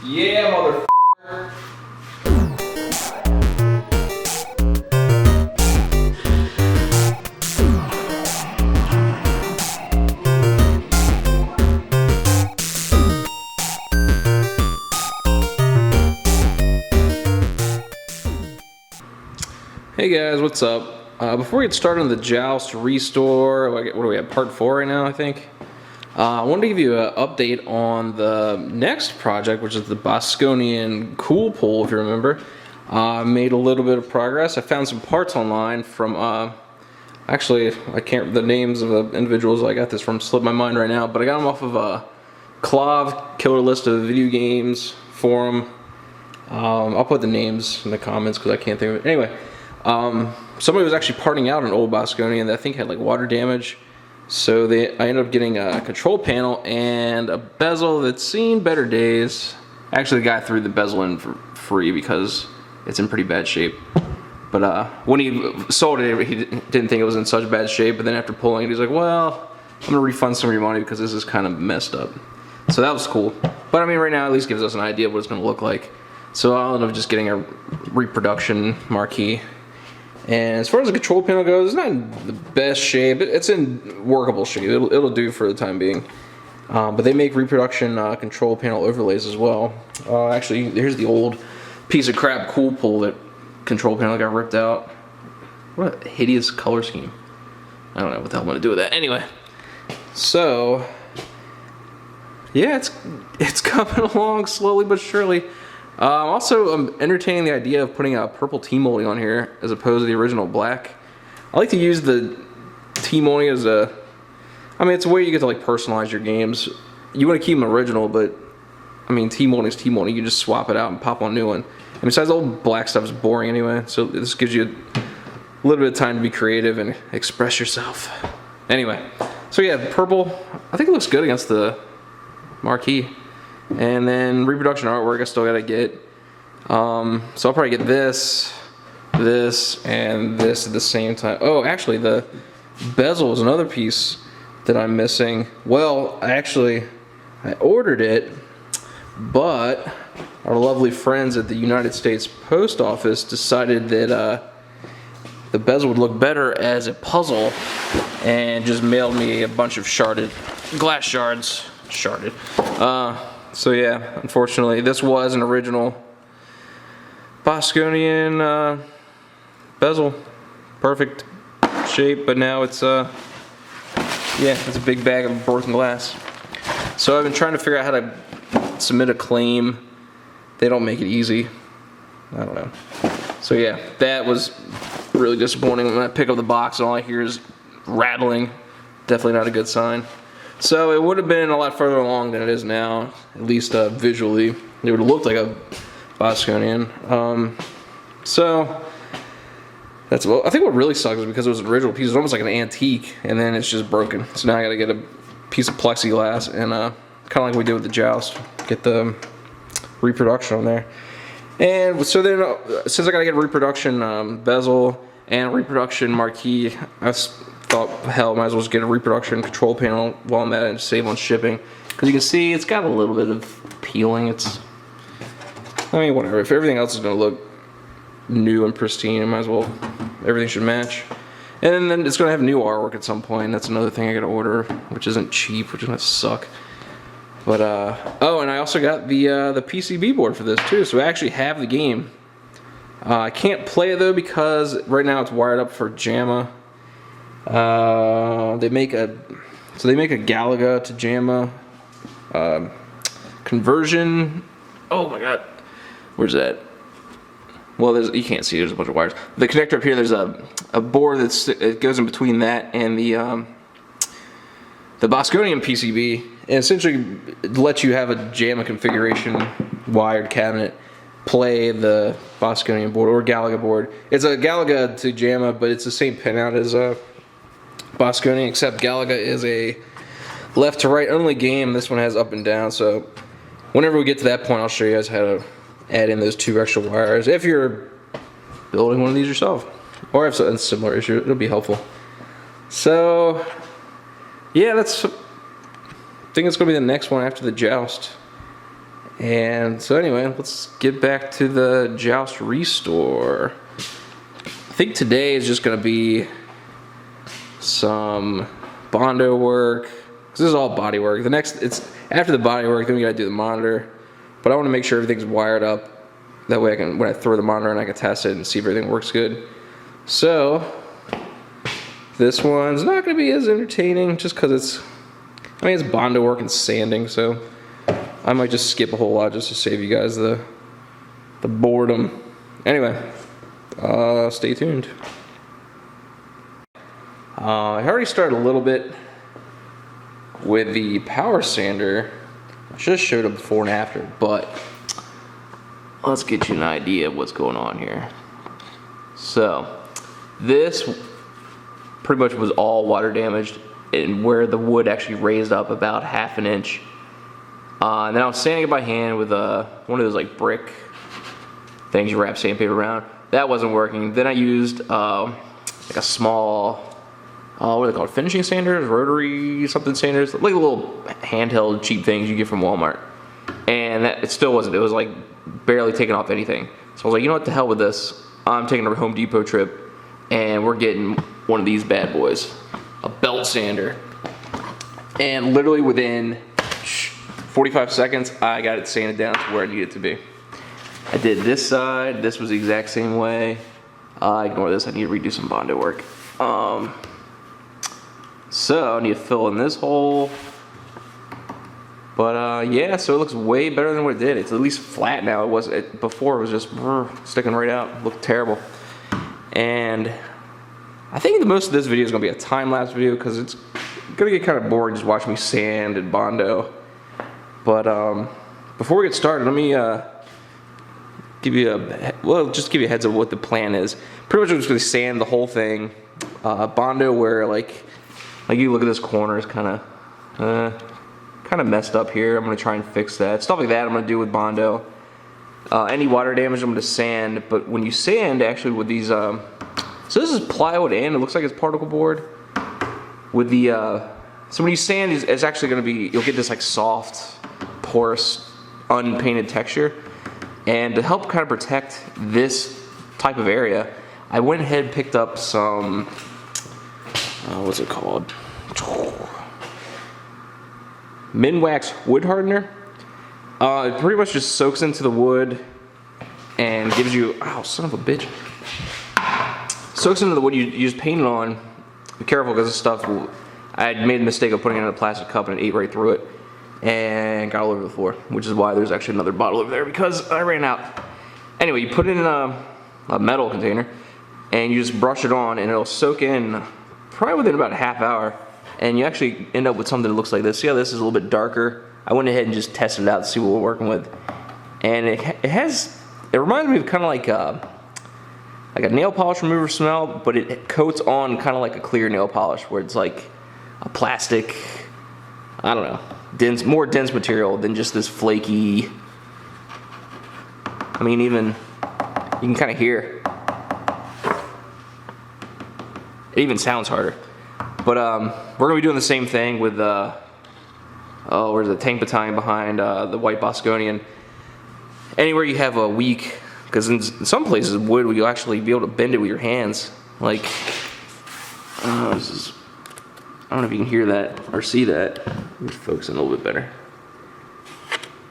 Yeah, motherfucker. Hey guys, what's up? Before we get started on the Joust Restore, what do we have, part 4 right now, I think? I wanted to give you an update on the next project, which is the Bosconian cool pool, if you remember. Made a little bit of progress. I found some parts online from, actually, the names of the individuals I got this from slip my mind right now, but I got them off of a Clav Killer List of Video Games forum. I'll put the names in the comments because I can't think of it. Anyway, somebody was actually parting out an old Bosconian that I think had like water damage. So I ended up getting a control panel and a bezel that's seen better days. Actually, the guy threw the bezel in for free because it's in pretty bad shape. But when he sold it, he didn't think it was in such bad shape. But then after pulling it, he's like, well, I'm going to refund some of your money because this is kind of messed up. So that was cool. But I mean, right now, at least gives us an idea of what it's going to look like. So I'll end up just getting a reproduction marquee. And as far as the control panel goes, it's not in the best shape. It's in workable shape. It'll do for the time being. But they make reproduction control panel overlays as well. Actually, here's the old piece of crap cool pool that control panel got ripped out. What a hideous color scheme. I don't know what the hell I'm going to do with that. Anyway, so yeah, it's coming along slowly but surely. Also, I'm entertaining the idea of putting a purple T-molding on here as opposed to the original black. I like to use the T-molding as I mean, it's a way you get to like personalize your games. You want to keep them original, but I mean, T-molding is T-molding. You just swap it out and pop on a new one. And besides, the old black stuff is boring anyway, so this gives you a little bit of time to be creative and express yourself. Anyway, so yeah, purple, I think it looks good against the marquee. And then reproduction artwork I still gotta get. So I'll probably get this, and this at the same time. Oh, actually the bezel is another piece that I'm missing. Well, I ordered it, but our lovely friends at the United States Post Office decided that the bezel would look better as a puzzle and just mailed me a bunch of sharded glass shards. So yeah, unfortunately, this was an original Bosconian bezel, perfect shape, but now it's yeah, it's a big bag of broken glass. So I've been trying to figure out how to submit a claim. They don't make it easy. I don't know. So yeah, that was really disappointing. When I pick up the box and all I hear is rattling, definitely not a good sign. So it would have been a lot further along than it is now, at least visually. It would have looked like a Bosconian. So that's, well, I think what really sucks is because it was an original piece, it's almost like an antique, and then it's just broken. So now I got to get a piece of plexiglass and kind of like we did with the Joust, get the reproduction on there. And so then, since I got to get a reproduction bezel and reproduction marquee, I thought, hell, might as well just get a reproduction control panel while I'm at it and save on shipping. Because you can see it's got a little bit of peeling. I mean, whatever. If everything else is going to look new and pristine, I might as well, everything should match. And then it's going to have new artwork at some point. That's another thing I got to order, which isn't cheap, which is going to suck. But, oh, and I also got the PCB board for this too, so I actually have the game. I can't play it though because right now it's wired up for JAMA. They make a Galaga to JAMA conversion. Oh my god, where's that? Well, you can't see. There's a bunch of wires. The connector up here. There's a board it goes in between that and the Bosconian PCB, and essentially it lets you have a JAMA configuration wired cabinet play the Bosconian board or Galaga board. It's a Galaga to JAMA, but it's the same pinout as Bosconian, except Galaga is a left to right only game. This one has up and down, so whenever we get to that point, I'll show you guys how to add in those two extra wires if you're building one of these yourself, or if it's a similar issue, it'll be helpful. So yeah, I think it's gonna be the next one after the Joust. And so anyway, let's get back to the Joust restore. I think today is just gonna be some Bondo work. This is all body work. It's after the body work, then we gotta do the monitor. But I want to make sure everything's wired up. That way I can, when I throw the monitor in, I can test it and see if everything works good. So this one's not gonna be as entertaining just because it's Bondo work and sanding, so I might just skip a whole lot just to save you guys the boredom. Anyway, stay tuned. I already started a little bit with the power sander. I should have showed up before and after, but let's get you an idea of what's going on here. So this pretty much was all water damaged, and where the wood actually raised up about ½ an inch. And then I was sanding it by hand with one of those like brick things you wrap sandpaper around. That wasn't working. Then I used like a small, what are they called? Finishing sanders, rotary something sanders, like little handheld cheap things you get from Walmart. And it still wasn't. It was like barely taking off anything. So I was like, you know what, the hell with this. I'm taking a Home Depot trip, and we're getting one of these bad boys, a belt sander. And literally within 45 seconds, I got it sanded down to where I needed it to be. I did this side. This was the exact same way. Ignore this. I need to redo some Bondo work. So I need to fill in this hole. But yeah, so it looks way better than what it did. It's at least flat now. Before it was just sticking right out. It looked terrible. And I think the most of this video is gonna be a time-lapse video because it's gonna get kind of boring just watching me sand and Bondo. But before we get started, let me give you a heads up what the plan is. Pretty much I'm just gonna sand the whole thing. Bondo where like you look at this corner is kind of messed up here. I'm gonna try and fix that. Stuff like that I'm gonna do with Bondo. Any water damage I'm gonna sand, but when you sand actually with these, so this is plywood and it looks like it's particle board. With the, so when you sand, it's actually gonna be, you'll get this like soft, porous, unpainted texture. And to help kind of protect this type of area, I went ahead and picked up some, what's it called? Minwax wood hardener. It pretty much just soaks into the wood and gives you, ow, son of a bitch. Soaks into the wood, you just paint it on. Be careful because this stuff, I had made the mistake of putting it in a plastic cup and it ate right through it and got all over the floor, which is why there's actually another bottle over there because I ran out. Anyway, you put it in a metal container and you just brush it on and it'll soak in probably within about a ½ hour. And you actually end up with something that looks like this. See how this is a little bit darker? I went ahead and just tested it out to see what we're working with. And it reminds me of kind of like a nail polish remover smell, but it coats on kind of like a clear nail polish where it's like a plastic, I don't know, more dense material than just this flaky, I mean even, you can kind of hear. It even sounds harder. But we're gonna be doing the same thing with where's the tank battalion behind the white Bosconian. Anywhere you have a weak, because in some places wood you'll actually be able to bend it with your hands. Like, I don't know if you can hear that or see that. Let me focus in a little bit better.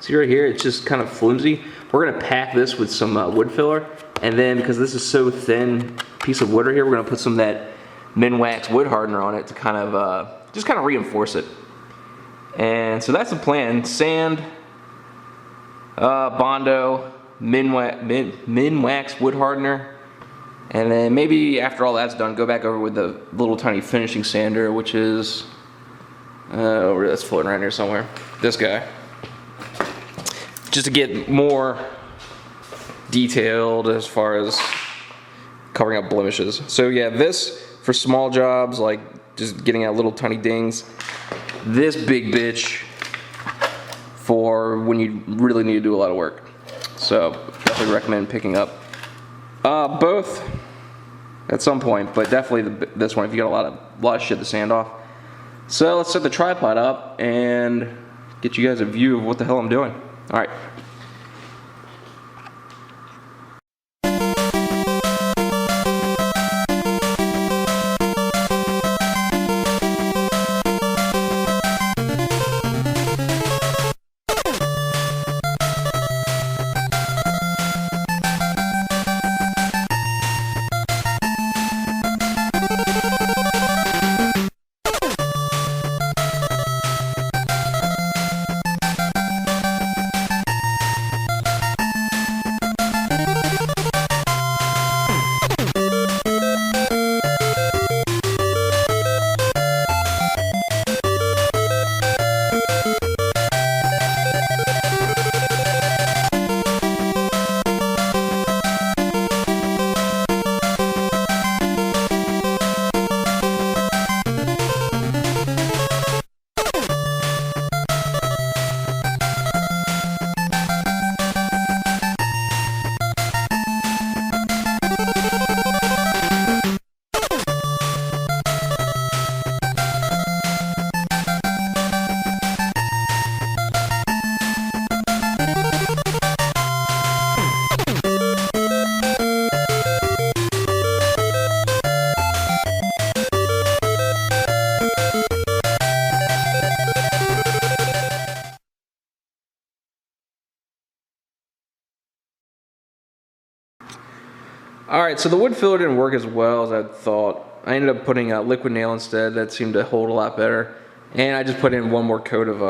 See right here, it's just kind of flimsy. We're gonna pack this with some wood filler, and then because this is so thin piece of wood right here, we're gonna put some of that Minwax wood hardener on it to kind of just kind of reinforce it. And so that's the plan: sand, Bondo, Minwax wood hardener, and then maybe after all that's done, go back over with the little tiny finishing sander, which is over that's floating around here somewhere. This guy, just to get more detailed as far as covering up blemishes. So yeah, this for small jobs like just getting out little tiny dings. This big bitch for when you really need to do a lot of work. So definitely recommend picking up both at some point, but definitely this one if you got a lot of shit to sand off. So let's set the tripod up and get you guys a view of what the hell I'm doing. All right. Alright, so the wood filler didn't work as well as I thought. I ended up putting a liquid nail instead. That seemed to hold a lot better. And I just put in one more coat of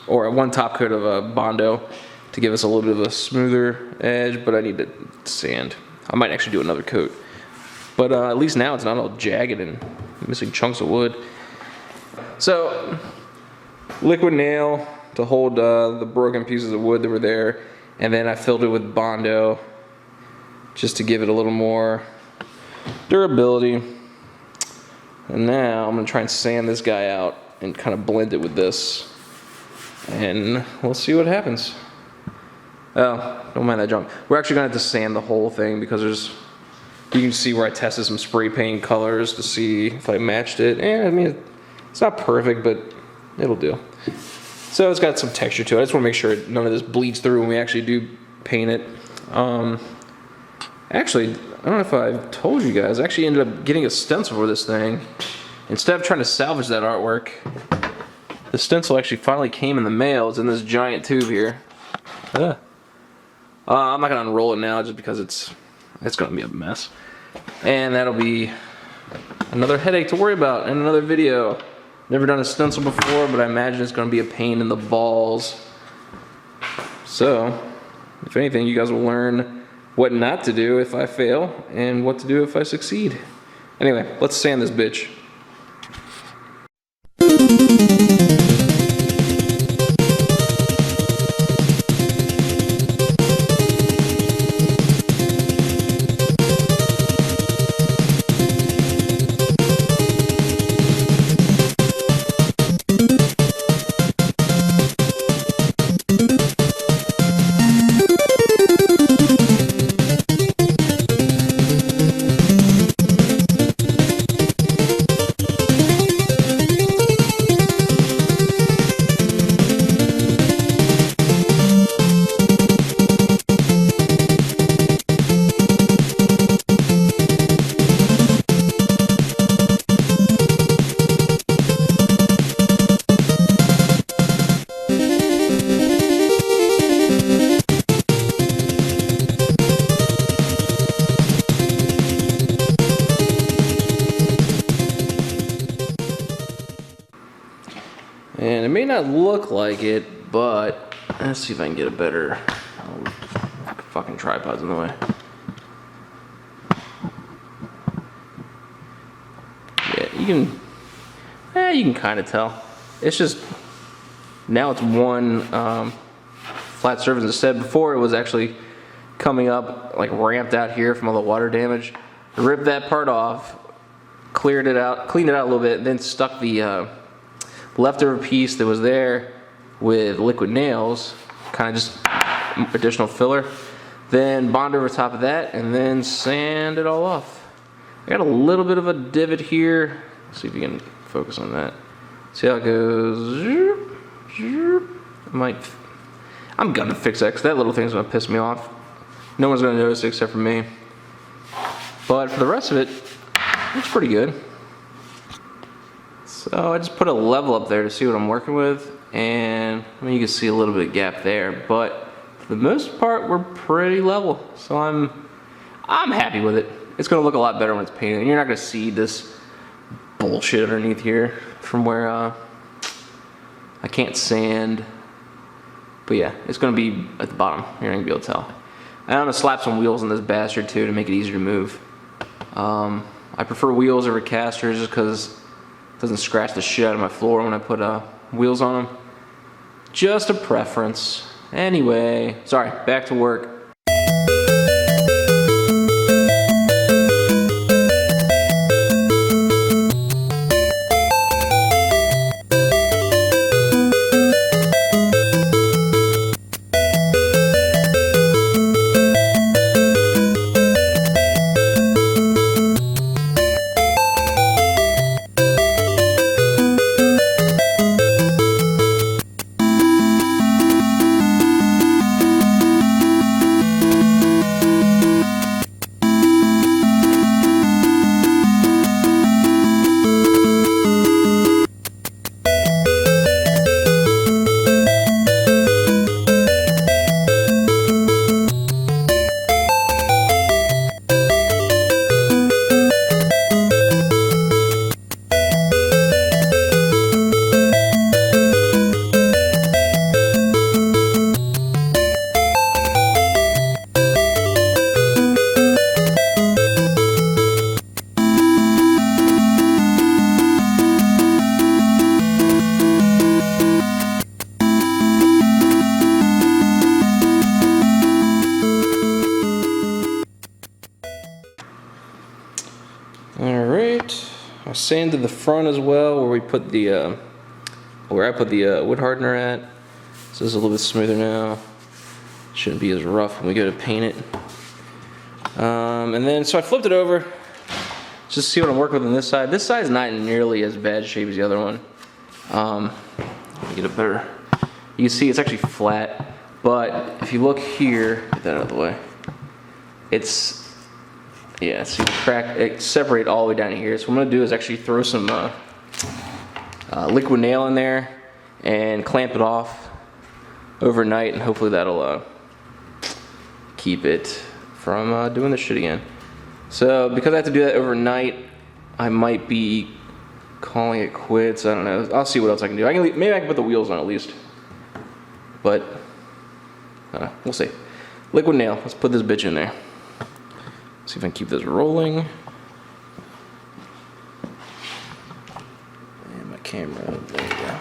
or one top coat of Bondo to give us a little bit of a smoother edge, but I need to sand. I might actually do another coat. But at least now it's not all jagged and missing chunks of wood. So, liquid nail to hold the broken pieces of wood that were there, and then I filled it with Bondo just to give it a little more durability. And now I'm going to try and sand this guy out and kind of blend it with this, and we'll see what happens. Oh, don't mind that junk. We're actually going to have to sand the whole thing because you can see where I tested some spray paint colors to see if I matched it. I mean, it's not perfect, but it'll do. So it's got some texture to it. I just want to make sure none of this bleeds through when we actually do paint it. Actually, I don't know if I've told you guys, I actually ended up getting a stencil for this thing. Instead of trying to salvage that artwork, the stencil actually finally came in the mail. It's in this giant tube here. I'm not going to unroll it now just because it's going to be a mess. And that'll be another headache to worry about in another video. Never done a stencil before, but I imagine it's going to be a pain in the balls. So, if anything, you guys will learn what not to do if I fail and what to do if I succeed. Anyway, let's sand this bitch. And it may not look like it, but let's see if I can get a better. Fucking tripod's in the way. Yeah, you can kind of tell. It's just now it's one flat surface instead. Before it was actually coming up like ramped out here from all the water damage. I ripped that part off, cleaned it out a little bit, and then stuck the leftover piece that was there with liquid nails, kind of just additional filler, then bond over top of that, and then sand it all off. I got a little bit of a divot here. Let's see if you can focus on that. See how it goes. I'm gonna fix that because that little thing's gonna piss me off. No one's gonna notice it except for me. But for the rest of it, it's pretty good. So I just put a level up there to see what I'm working with, and I mean, you can see a little bit of gap there, but for the most part we're pretty level. So I'm happy with it. It's gonna look a lot better when it's painted, and you're not gonna see this bullshit underneath here from where I can't sand. But yeah, it's gonna be at the bottom. You're not gonna be able to tell. And I'm gonna slap some wheels on this bastard too to make it easier to move. I prefer wheels over casters just because it doesn't scratch the shit out of my floor when I put wheels on them. Just a preference. Anyway, sorry, back to work. sanded the front as well, where we put the where I put the wood hardener at. So this is a little bit smoother now. Shouldn't be as rough when we go to paint it. And then so I flipped it over just to see what I'm working with on this side. This side's not in nearly as bad shape as the other one. Let me get a better. You can see it's actually flat, but if you look here, get that out of the way. It's, yeah, see the crack, it separate all the way down here. So what I'm gonna do is actually throw some liquid nail in there and clamp it off overnight, and hopefully that'll keep it from doing this shit again. So because I have to do that overnight, I might be calling it quits. I don't know. I'll see what else I can do. Maybe I can put the wheels on at least. But we'll see. Liquid nail. Let's put this bitch in there. See if I can keep this rolling. And my camera. There we go.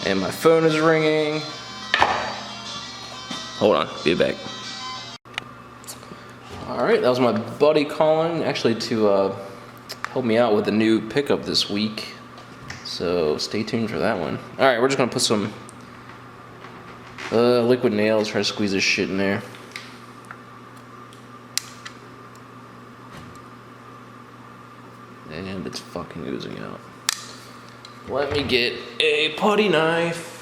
And my phone is ringing. Hold on, be back. Alright, that was my buddy calling, actually to help me out with the new pickup this week. So stay tuned for that one. Alright, we're just gonna put some liquid nails, try to squeeze this shit in there. And it's fucking oozing out. Let me get a putty knife.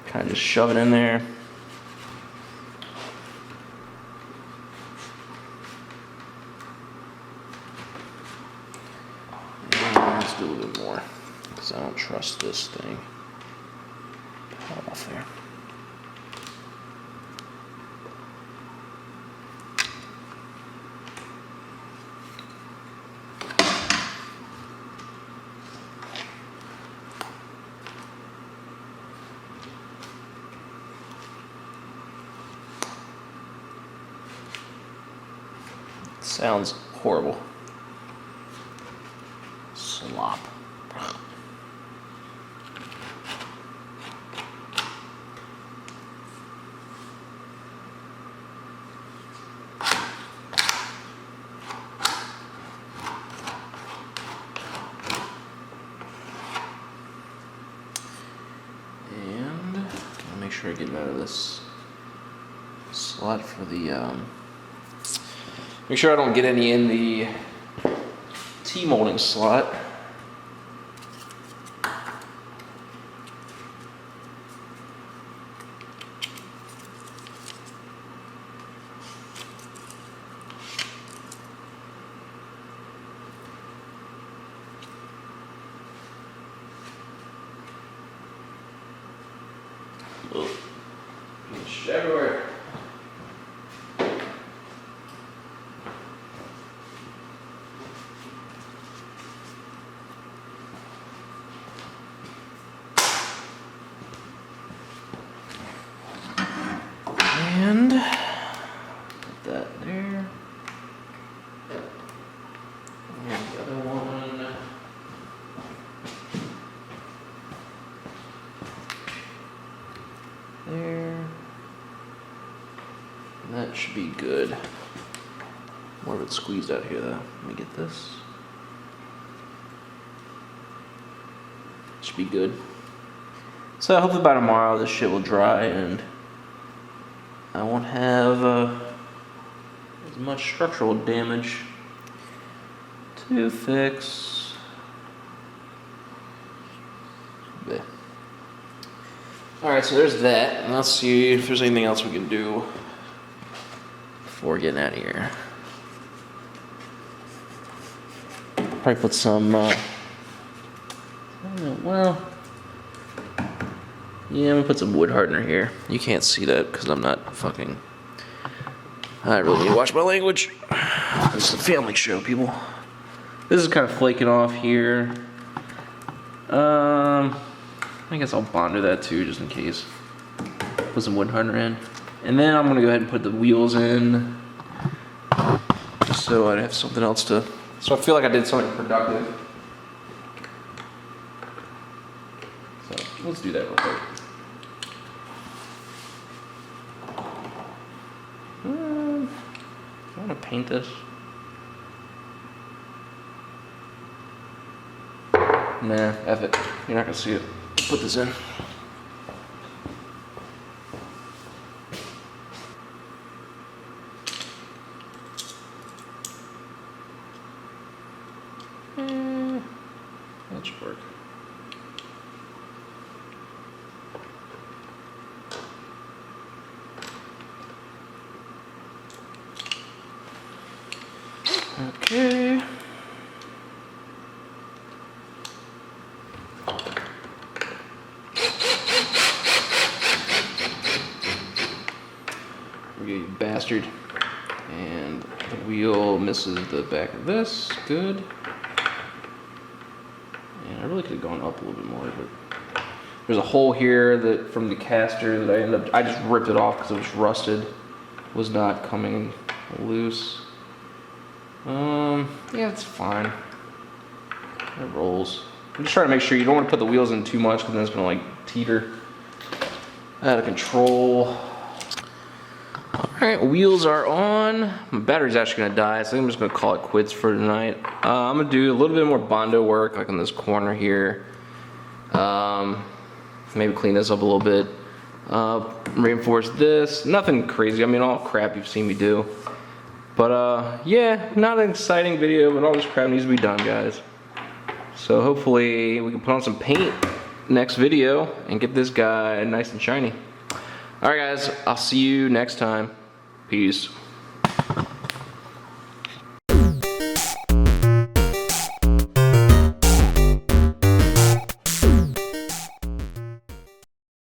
Kind of just shove it in there. And let's do a little bit more, because I don't trust this thing. Off there. Sounds horrible. Slop. And I'll make sure I get out of this slot for the make sure I don't get any in the T-molding slot. Oh, shit everywhere. And put that there. And the other one. There. And that should be good. More of it squeezed out here though. Let me get this. Should be good. So hopefully by tomorrow this shit will dry and I won't have as much structural damage to fix. There. Alright, so there's that. And let's see if there's anything else we can do before getting out of here. Probably put some, well, yeah, I'm gonna put some wood hardener here. You can't see that because I'm not fucking. I really need to watch my language. This is a family show, people. This is kind of flaking off here. I guess I'll bonder that too, just in case. Put some wood hardener in, and then I'm gonna go ahead and put the wheels in. so I'd have something else to. So I feel like I did something productive. So let's do that real quick. I want to paint this. Nah, F it. You're not gonna see it. Put this in. That should work. Okay. You bastard. And the wheel misses the back of this. Good. And I really could have gone up a little bit more, but there's a hole here that from the caster that I just ripped it off because it was rusted. Was not coming loose. Yeah, it's fine. It rolls. I'm just trying to make sure you don't want to put the wheels in too much because then it's gonna like teeter out of control. Alright, wheels are on. My battery's actually gonna die, so I think I'm just gonna call it quits for tonight. I'm gonna do a little bit more Bondo work, like on this corner here. Maybe clean this up a little bit. Reinforce this. Nothing crazy. I mean, all crap you've seen me do. But yeah, not an exciting video, but all this crap needs to be done, guys. So hopefully we can put on some paint next video and get this guy nice and shiny. Alright guys, I'll see you next time. Peace.